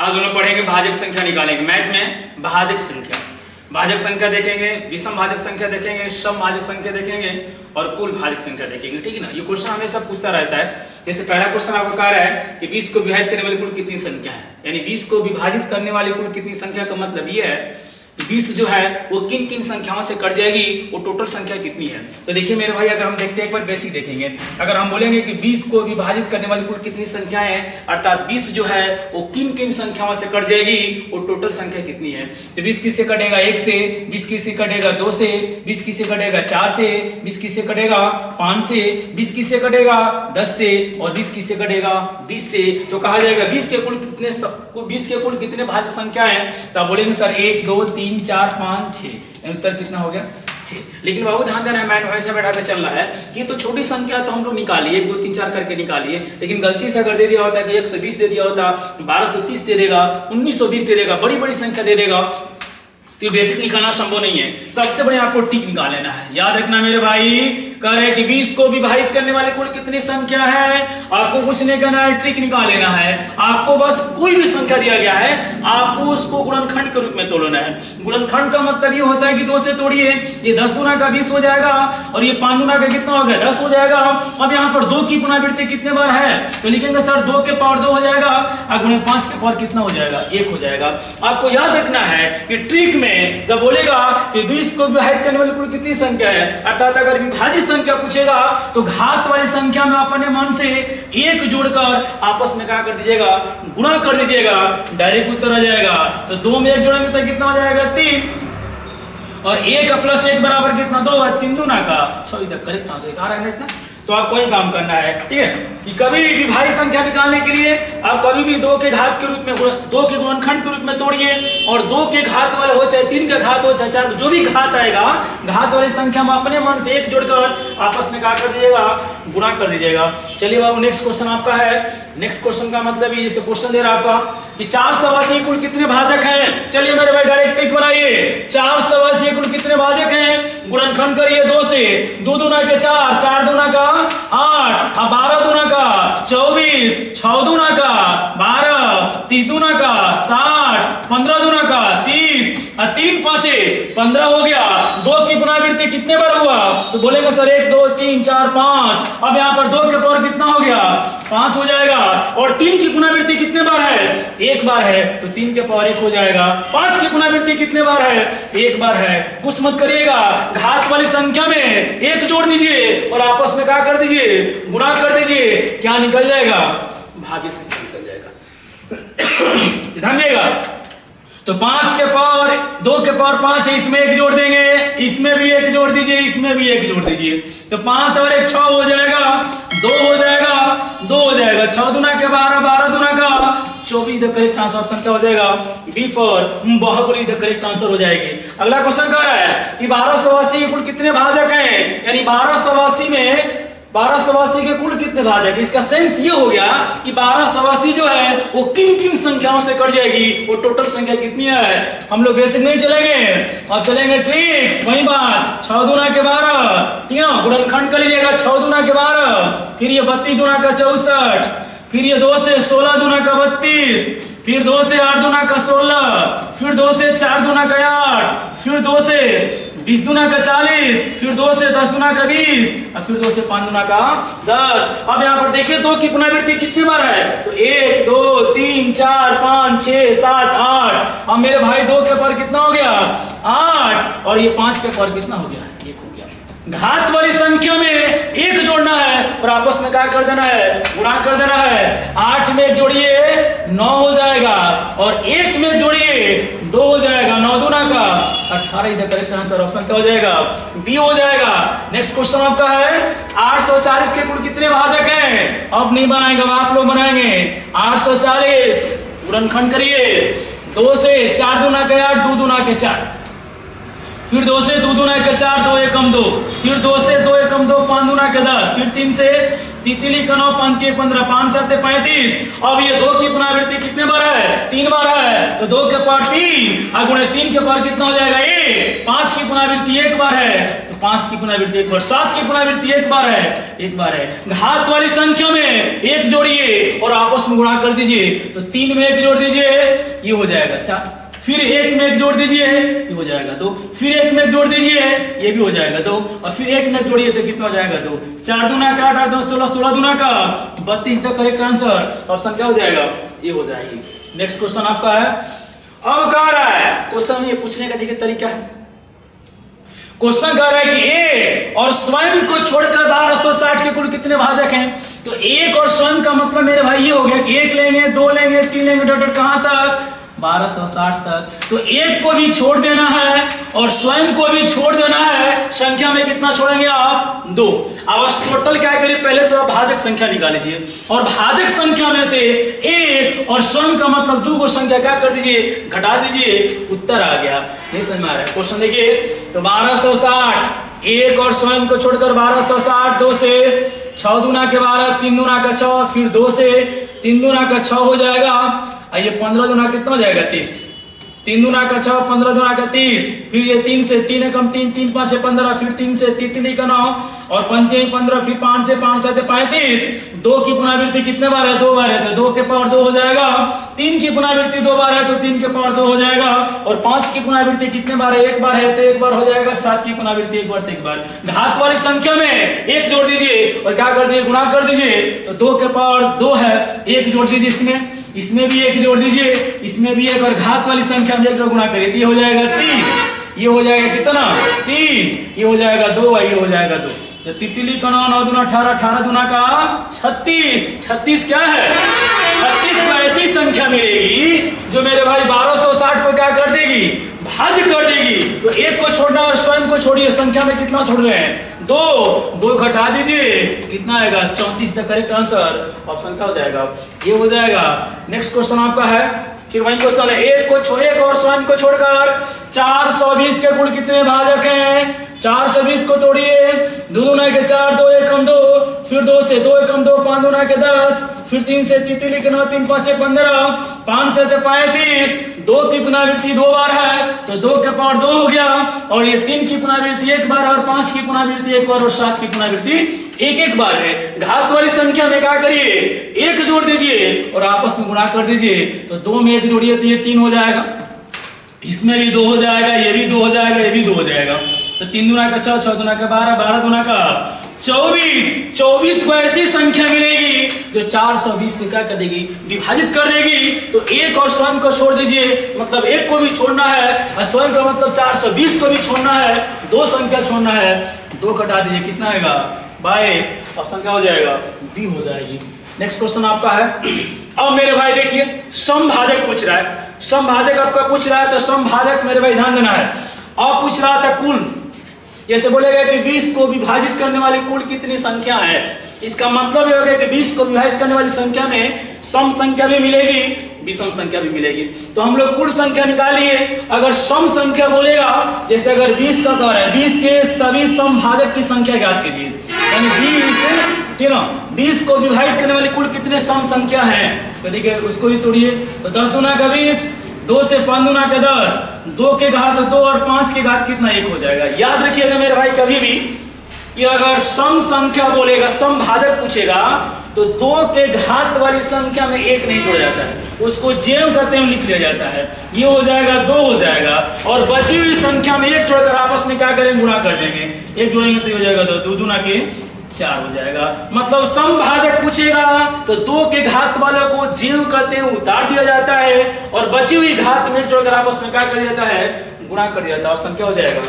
आज हम लोग पढ़ेंगे भाजक संख्या निकालेंगे। मैथ में भाजक संख्या देखेंगे, विषम भाजक संख्या देखेंगे, सम भाजक संख्या देखेंगे और कुल भाजक संख्या देखेंगे। ठीक है ना। ये क्वेश्चन हमेशा पूछता रहता है। जैसे पहला क्वेश्चन आपको कह रहा है कि 20 को विभाजित करने वाली कुल कितनी संख्या है, यानी 20 को विभाजित करने वाली कुल कितनी संख्या का मतलब ये है 20 जो है वो किन किन संख्याओं से कट जाएगी, वो टोटल संख्या कितनी है। तो देखिए मेरे भाई, अगर हम देखते हैं एक बार बेसिक देखेंगे। अगर हम बोलेंगे कि 20 को विभाजित करने वाली कुल कितनी संख्या है, अर्थात 20 जो है वो किन किन संख्याओं से कट जाएगी, वो टोटल संख्या कितनी है। तो 20 किससे कटेगा, 1 से, 20 किससे कटेगा 2 से, 20 किससे कटेगा 4 से, 20 किससे कटेगा 5 से, 20 किससे कटेगा 10 से और 20 किससे कटेगा 20 से। तो कहा जाएगा 20 के कुल कितने भाजक संख्या है। तो आप बोलेंगे सर 1 2 3 4 5 6, उत्तर कितना हो गया 6। लेकिन बाबू ध्यान देना है, मैंने वैसे बैठा कर चल रहा है कि ये तो छोटी संख्या तो हम लोग निकालिए 1 2 3 4 करके निकालिए, लेकिन गलती से अगर दे दिया होता कि 120 दे दिया होता, 1230 दे देगा, 1920 दे देगा, बड़ी बड़ी संख्या दे देगा, तो बेसिक निकालना संभव नहीं है। सबसे बड़े आपको टिक निकाल लेना है। याद रखना मेरे भाई, कह रहे हैं कि 20 को विभाजित करने वाले कुल कितनी संख्या है, आपको कुछ नहीं करना है, ट्रिक निकाल लेना है। आपको बस कोई भी संख्या दिया गया है, आपको उसको गुणनखंड के रूप में तोड़ना है। गुणनखंड का मतलब ये होता है कि 2 से तोड़िए, ये 10 दूना का 20 हो जाएगा और ये 5 दूना का कितना हो गया 10 हो जाएगा। अब यहाँ पर 2 की पुनरावृत्ति कितने बार है, तो लिखेंगे सर 2 के पावर 2 हो जाएगा और गुणे 5 के पावर कितना हो जाएगा 1 हो जाएगा। आपको याद रखना है कि ट्रिक में जब बोलेगा कि 20 को विभाजित करने वाली कुल कितनी संख्या है, अर्थात अगर विभाजित संख्या पूछेगा तो घात वाली संख्या में अपने मन से 1 जोड़कर आपस में क्या कर दीजिएगा, गुणा कर दीजिएगा, डायरेक्ट उत्तर आ जाएगा। तो 2 में 1 जोड़ेंगे तो कितना हो जाएगा 3 और 1 प्लस 1 बराबर कितना 2 है, 3 दूना का 6। इधर करेक्ट आंसर आ रहा है इतना। तो आपको ही काम करना है, ठीक है, कि कभी भी विभाजित संख्या निकालने के लिए आप कभी भी 2 के घात के रूप में 2 के गुणनखंड के रूप में तोड़िए और 2 के घात वाले हो चाहे 3 का घात हो चाहे 4, जो भी घात आएगा घात वाली संख्या में अपने मन से 1 जोड़कर आपस में क्या कर दीजिएगा, गुणा कर दीजिएगा। चलिए बाबू नेक्स्ट क्वेश्चन आपका है। नेक्स्ट क्वेश्चन का मतलब ये क्वेश्चन दे रहा है आपका कि 4 सवासी कुल कितने भाजक हैं। चलिए मेरे भाई डायरेक्ट ट्रिक बनाइए। 4 सवासी कुल कितने भाजक हैं, गुणनखंड करिए 2 से, 2 दूना के 4, 4 दूना का 8, 12 दूना का 24, 6 दूना का 12, 30 दूना का 60, 15 दूना का 30 और 3 5 15 हो गया। 2 की पुनरावृत्ति कितने बार हुआ, तो बोलेंगे सर 1 2 3 4 5। अब यहाँ पर 2 के पावर कितना हो गया 5 हो जाएगा और 3 की पुनरावृत्ति कितने बार है, 1 बार है, तो 3 के पावर 1 हो जाएगा। 5 की पुनरावृत्ति कितने बार है, 1 बार है। कुछ मत करिएगा, घात वाली संख्या में 1 जोड़ दीजिए और आपस में क्या कर दीजिए, गुणा कर दीजिए, क्या निकल जाएगा, भाज्य संख्या निकल जाएगा। ध्यान देगा। तो 5 के पावर 2 के पावर 5 है, इसमें 1 जोड़ देंगे, इसमें भी 1 जोड़ दीजिए, इसमें भी 1 जोड़ दीजिए, तो 5 और 1 6 हो जाएगा, 2 हो जाएगा, 2 हो जाएगा। 6 दूना के 12, 12 दूना का 24। द करेक्ट आंसर ऑप्शन क्या हो जाएगा, B for Baahubali the correct answer हो जाएगी। अगला क्वेश्चन कह रहा है कि 12 सवासी कुल कितने भाजक हैं, यानी 12 सवासी में 12 सवासी के कुल कितने भाजक। इसका सेंस ये हो गया कि 12 सवासी जो है वो किन किन संख्याओं से कट जाएगी, वो टोटल संख्या कितनी है। हम लोग बेसिक नहीं चलेंगे, अब चलेंगे ट्रिक्स। वही बात, 6 दूना के 12, ठीक है ना, गुणनखंड कर लीजिएगा 6 दूना के 12, फिर ये 32 दूना का 64, फिर ये 2 से 16 दूना का 32, फिर 2 से 8 दूना का 16, फिर 2 से 4 दूना का 8, फिर 2 से 20 दूना का 40, फिर 2 से 10 दूना का 20 और फिर 2 से 5 दूना का 10। अब यहाँ पर देखिए 2 की पुनरावृत्ति कितनी बार है, तो 1 2 3 4 5 6 7 8। अब मेरे भाई 2 के पावर कितना हो गया 8 और ये 5 के पावर कितना हो गया 1 हो गया। घात वाली संख्या में 1 जोड़ना है और आपस में क्या कर देना है, गुणा कर देना है। 8 में 1 जोड़िए 9 हो जाएगा और 1 में जोड़िए 2 हो जाएगा, 9 दूना का 18। इधर करेक्ट आंसर ऑप्शन क्या हो जाएगा, बी हो जाएगा। नेक्स्ट क्वेश्चन आपका है 840 के कुल कितने भाजक हैं। अब नहीं बनाएंगे, अब आप लोग बनाएंगे। 840 गुणनखंड करिए, 2 से 4 दूना के 8, 2 दूना के 4, फिर 2 से 2 दूना के 4, 2 एकम 2, फिर 2 से 2 एकम 2, 5 दूना के 10, फिर 3 से तितली का 9, 5 के 15, 5 7 35। अब ये 2 की पुनरावृत्ति कितने बार है, 3 बार है, तो तो 2 के पावर 3 और गुणे 3 के पावर कितना हो जाएगा 1। 5 की पुनरावृत्ति एक बार है तो 5 की पुनरावृत्ति एक बार, 7 की पुनरावृत्ति एक बार है। घात वाली संख्या में 1 जोड़िए और आपस में गुणा कर दीजिए, तो 3 में 1 जोड़ दीजिए, ये हो जाएगा 4। फिर 1 में 1 जोड़ दीजिए, ये हो जाएगा 2। फिर 1 में 1 जोड़ दीजिए, ये भी हो जाएगा 2। और फिर 1 में 1 जोड़िए तो कितना हो जाएगा 2। 4 दूना का 8, 8 2 16, 16 दूना का 32 द करेक्ट आंसर। ऑप्शन क्या हो जाएगा, ये हो जाएगी। नेक्स्ट क्वेश्चन आपका है, अब कह रहा है क्वेश्चन ये पूछने का देखिए तरीका है। क्वेश्चन कह रहा है कि ए और स्वयं को छोड़कर 1260 के कुल कितने भाजक हैं। तो एक और स्वयं का मतलब मेरे भाई ये हो गया कि 1 लेंगे, 2 लेंगे, 3 लेंगे, डॉट कहां तक 1260 तक। तो एक को भी छोड़ देना है और स्वयं को भी छोड़ देना है। संख्या में कितना छोड़ेंगे आप 2। अब टोटल क्या करिए, पहले तो आप भाजक संख्या निकाल लीजिए और भाजक संख्या में से एक और स्वयं का मतलब 2 को संख्या क्या कर दीजिए, घटा दीजिए, उत्तर आ गया। नहीं समझ में आ रहा है क्वेश्चन देखिए। तो 1260 एक और स्वयं को छोड़कर 1260 2 से 6 दूना के 12, 3 दूना का 6, फिर 2 से 3 दूना का 6 हो जाएगा। ये 15 दूना कितना हो जाएगा 30। 3 दूना का 6, 15 दूना का 30, फिर ये 3 से 3 कम 3, 3 5 15, फिर 3 से 3 का 9 और 5 15, फिर 5 से 5 7 35। 2 की पुनरावृत्ति कितने बार है, 2 बार है, तो 2 के पावर 2 हो जाएगा। 3 की पुनरावृत्ति 2 बार है तो 3 के पावर 2 हो जाएगा। और 5 की पुनरावृत्ति कितने बार है, 1 बार है तो 1 बार हो जाएगा। 7 की पुनरावृत्ति 1 बार तो 1 बार। घात वाली संख्या में 1 जोड़ दीजिए और क्या कर दीजिए, गुणा कर दीजिए। तो 2 के पावर 2 है, 1 जोड़ दीजिए, इसमें भी 1 जोड़ दीजिए, इसमें भी 1, और घात वाली संख्या में 1 गुणा करिए तो ये हो जाएगा 3। ये हो जाएगा कितना 3, ये हो जाएगा 2, ये हो जाएगा 2। तो तितली का 9, 9 दूना 18, 18 दूना का 36। 36 क्या है, 36 को ऐसी संख्या मिलेगी जो मेरे भाई 1260 को क्या कर देगी, भाज्य कर देगी। तो 1 को छोड़ना और स्वयं को छोड़िए, संख्या में कितना छोड़ रहे हैं 2 घटा दीजिए, कितना आएगा 34 द करेक्ट आंसर। ऑप्शन क्या हो जाएगा, ये हो जाएगा। नेक्स्ट क्वेश्चन आपका है, फिर वही क्वेश्चन है, 1 और स्वयं को छोड़कर 420 के कुल कितने भाजक हैं। 420 को तोड़िए, 2 दूना के 4, 2 एकम 2, फिर 2 से 2 एकम 2, 5 दूना के 10, फिर 3 से तितली के 9, 3 5 15, 5 से 35। 2 की पुनरावृत्ति 2 बार है तो 2 के पावर 2 हो गया। और ये 3 की पुनरावृत्ति 1 बार और 5 की पुनरावृत्ति 1 बार और 7 की पुनरावृत्ति 1 बार है। घात वाली संख्या में क्या करिए, 1 जोड़ दीजिए और आपस में गुणा कर दीजिए। तो 2 में 1 जोड़िए तो ये 3 हो जाएगा, इसमें भी 2 हो जाएगा, ये भी 2 हो जाएगा, ये भी 2 हो जाएगा। तो 3 दूना का 6, 6 दूना का 12, 12 दूना का 24। 24 को ऐसी संख्या मिलेगी जो 420 से क्या कर देगी, विभाजित कर देगी। तो 1 और स्वयं को छोड़ दीजिए, मतलब 1 को भी छोड़ना है और स्वयं का मतलब 420 को भी छोड़ना है। 2 संख्या छोड़ना है, 2 घटा दीजिए, कितना आएगा 22। ऑप्शन क्या हो जाएगा, बी हो जाएगी। नेक्स्ट क्वेश्चन आपका है, अब मेरे भाई देखिए समभाजक पूछ रहा है। समभाजक आपका पूछ रहा है तो समभाजक मेरे भाई ध्यान देना है। अब पूछ रहा था कुल, जैसे बोलेगा कि 20 को विभाजित करने वाली कुल कितनी संख्या है। इसका मतलब ये हो गया कि 20 को विभाजित करने वाली संख्या में सम संख्या भी मिलेगी, विषम संख्या भी मिलेगी। तो हम लोग कुल संख्या निकालिए। अगर सम संख्या बोलेगा, जैसे अगर 20 का कह रहा है, 20 के सभी समभाजक की संख्या ज्ञात कीजिए। यानी 20 ठीक ना, 20 को विभाजित करने वाली कुल कितने सम संख्या है, तो देखिए उसको भी तोड़िए। तो 10 दूना का 20, 2 से 5 दूना का 10, 2 के घात 2 और 5 के घात कितना 1 हो जाएगा। याद रखिएगा मेरे भाई कभी भी कि अगर सम संख्या बोलेगा, समभाजक पूछेगा, तो 2 के घात वाली संख्या में 1 नहीं जोड़ा जाता है, उसको ज्यों करते हुए लिख लिया जाता है। ये हो जाएगा 2 हो जाएगा, और बची हुई संख्या में 1 जोड़कर आपस में क्या करेंगे, गुणा कर देंगे। 1 जोड़ेंगे तो हो जाएगा 2, 2 दूना के 4 हो जाएगा। मतलब समभाजक पूछेगा तो 2 के घात वालों को ज्यों करते हुए उतार दिया जाता है, और बची हुई घात में जोड़कर आपस में क्या कर दिया जाता है, गुणा कर दिया जाता है। ऑप्शन क्या हो जाएगा,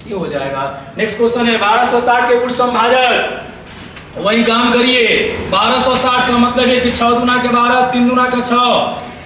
ये हो जाएगा। नेक्स्ट क्वेश्चन है 1260 के कुल समभाजक। वही काम करिए। 1260 का मतलब है कि 6 दूना के 12, 3 दूना का 6,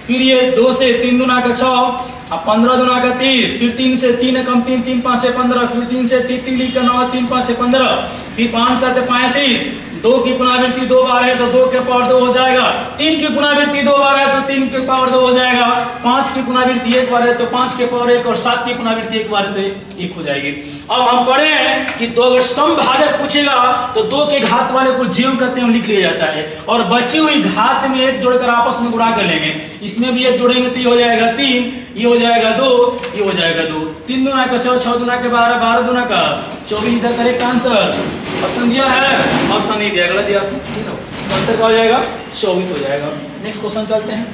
फिर ये 2 से 3 दूना का 6, अब 15 दूना का 30, फिर 3 से 3 कम 3, 3 5 15, फिर 3 से 3 का 9, 3 5 15, फिर 5 7 35, 2 की पुनरावृत्ति 2 बार है तो 2 के पावर 2 हो जाएगा। 3 की पुनरावृत्ति 2 बार है तो 3 के पावर 2 हो जाएगा। 5 की पुनरावृत्ति 1 बार है तो 5 के पावर 1 और 7 की पुनरावृत्ति 1 बार है तो 1 हो जाएगी। अब हम पढ़े हैं कि 2 अगर समभाजक पूछेगा तो 2 के घात वाले को ज्यों कहते हैं लिख लिया जाता है और बची हुई घात में 1 जोड़कर आपस में गुणा कर लेंगे। इसमें भी 1 जोड़ेंगे तो ये हो जाएगा 3, ये हो जाएगा 2, ये हो जाएगा 2। 3 दूना का 6, 6 दूना के 12, 12 दूना का 24 इधर करेक्ट आंसर। ऑप्शन दिया है, ऑप्शन नहीं दिया, गलत दिया। इसका आंसर क्या हो जाएगा? 24 हो जाएगा। नेक्स्ट क्वेश्चन चलते हैं।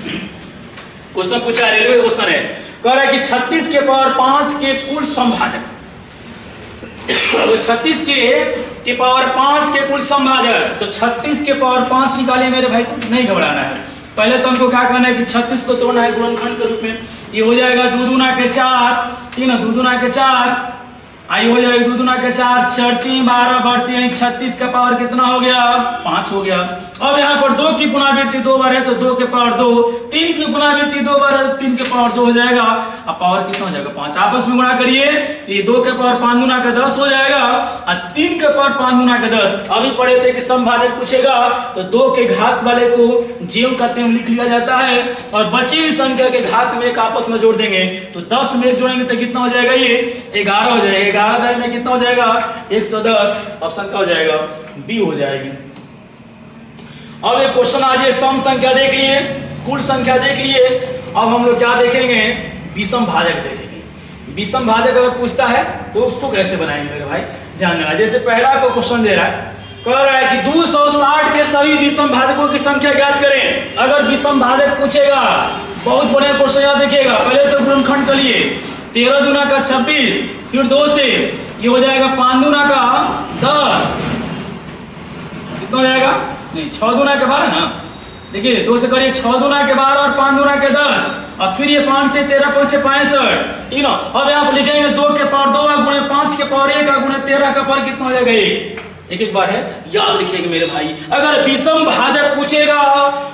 क्वेश्चन पूछा रेलवे क्वेश्चन है, कह रहा है कि 36 के पावर 5 के कुल समभाजक। तो 36 के पावर 5 के कुल समभाजक, तो 36 के पावर 5 निकाले मेरे भाई, तो नहीं घबराना है। पहले तो हमको क्या करना है कि 36 को तोड़ना है गुणनखंड के रूप में। ये हो जाएगा 2 दूना के 4, ठीक है ना, 2 दूना के 4, आई हो जाएगा 2 दूना के 4, 4 3 12 बढ़ती है 36 का पावर कितना हो गया? 5 हो गया। अब यहाँ पर 2 की पुनरावृत्ति 2 बार है तो 2 के पावर 2, 3 की पुनरावृत्ति 2 बार है तो 3 के पावर 2 हो जाएगा। अब पावर कितना हो जाएगा? 5। आपस में गुणा करिए, ये 2 के पावर 5 गुना का 10 हो जाएगा और 3 के पावर 5 गुना का 10। अभी पढ़े थे कि समभाजक पूछेगा तो 2 के घात वाले को ज्यों कहते हैं लिख लिया जाता है और बची हुई संख्या के घात में एक आपस में जोड़ देंगे। तो 10 में जोड़ेंगे तो कितना हो जाएगा? ये 11 हो जाएगा। 11 में कितना हो जाएगा? 110। ऑप्शन क्या हो जाएगा? बी हो जाएगी। अब एक क्वेश्चन आज सम संख्या देख लिए, कुल संख्या देख लिए। अब हम लोग क्या देखेंगे? विषम भाजक देखेंगे। विषम भाजक अगर पूछता है तो उसको कैसे बनाएंगे मेरे भाई, ध्यान देना। जैसे पहला आपको क्वेश्चन दे रहा है, कह रहा है कि 260 के सभी विषम भाजकों की संख्या ज्ञात करें। अगर विषम भाजक पूछेगा, बहुत बढ़िया क्वेश्चन याद रखिएगा। पहले तो गुणनखंड कर लिए, 13 दूना का 26, फिर 2 से ये हो जाएगा 5 दूना का 10, कितना हो जाएगा? नहीं, 6 दूना के 12 ना, देखिए 2 से करिए 6 दूना के 12 और 5 दूना के 10 और फिर ये 5 से 13, 5 से 65, ठीक ना। अब यहाँ पर लिखेंगे 2 के पावर 2 गुणे 5 के पावर 1 गुणे 13 का पावर कितना हो जाएगा? 1। एक बार है, याद रखिएगा मेरे भाई। अगर विषम भाजक पूछेगा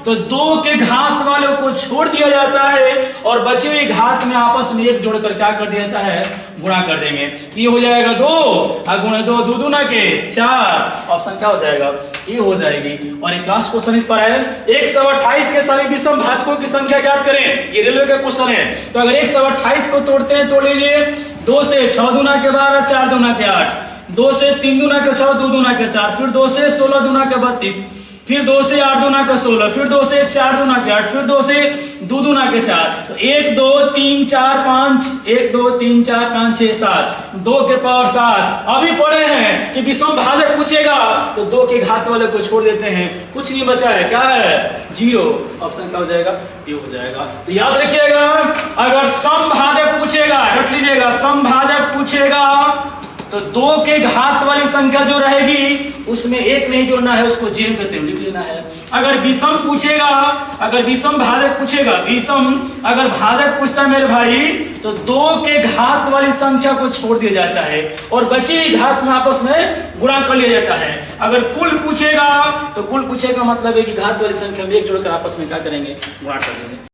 तो 2 के घात वालों को छोड़ दिया जाता है और बची हुई घात में आपस में 1 जोड़कर क्या कर दिया जाता है? गुणा कर देंगे। ये हो जाएगा 2 और गुणे 2, 2 दूना के 4। ऑप्शन क्या हो जाएगा? ये हो जाएगी। और एक लास्ट क्वेश्चन इस पर है, 128 के सभी विषम भाजकों की संख्या ज्ञात करें। ये रेलवे का क्वेश्चन है। तो अगर 128 को तोड़ते हैं, तोड़ लीजिए। 2 से 6 दूना के 12, 4 दूना के 8, 2 से 3 दूना के 6, 2 दूना के 4, फिर 2 से 16 दूना के 32, फिर 2 से 8 दूना का 16, फिर 2 से 4 दूना के 8, फिर 2 से 2 दूना के 4। तो 1 2 3 4 5, 1 2 3 4 5 6 7, 2 के पावर 7। अभी पढ़े हैं कि विषम भाजक पूछेगा तो 2 के घात वाले को छोड़ देते हैं, कुछ नहीं बचा है। क्या है? 0। ऑप्शन क्या हो जाएगा? ये हो जाएगा। तो याद रखिएगा, अगर समभाजक पूछेगा, रख लीजिएगा, समभाजक पूछेगा तो 2 के घात वाली संख्या जो रहेगी उसमें 1 नहीं जोड़ना है, उसको जेम कहते हैं लिख लेना है। अगर विषम पूछेगा, अगर विषम भाजक पूछेगा, विषम अगर भाजक पूछता है मेरे भाई तो 2 के घात वाली संख्या को छोड़ दिया जाता है और बची घात में आपस में गुणा कर लिया जाता है। अगर कुल पूछेगा तो कुल पूछेगा मतलब है कि घात वाली संख्या में 1 जोड़कर आपस में क्या करेंगे? गुणा कर देंगे।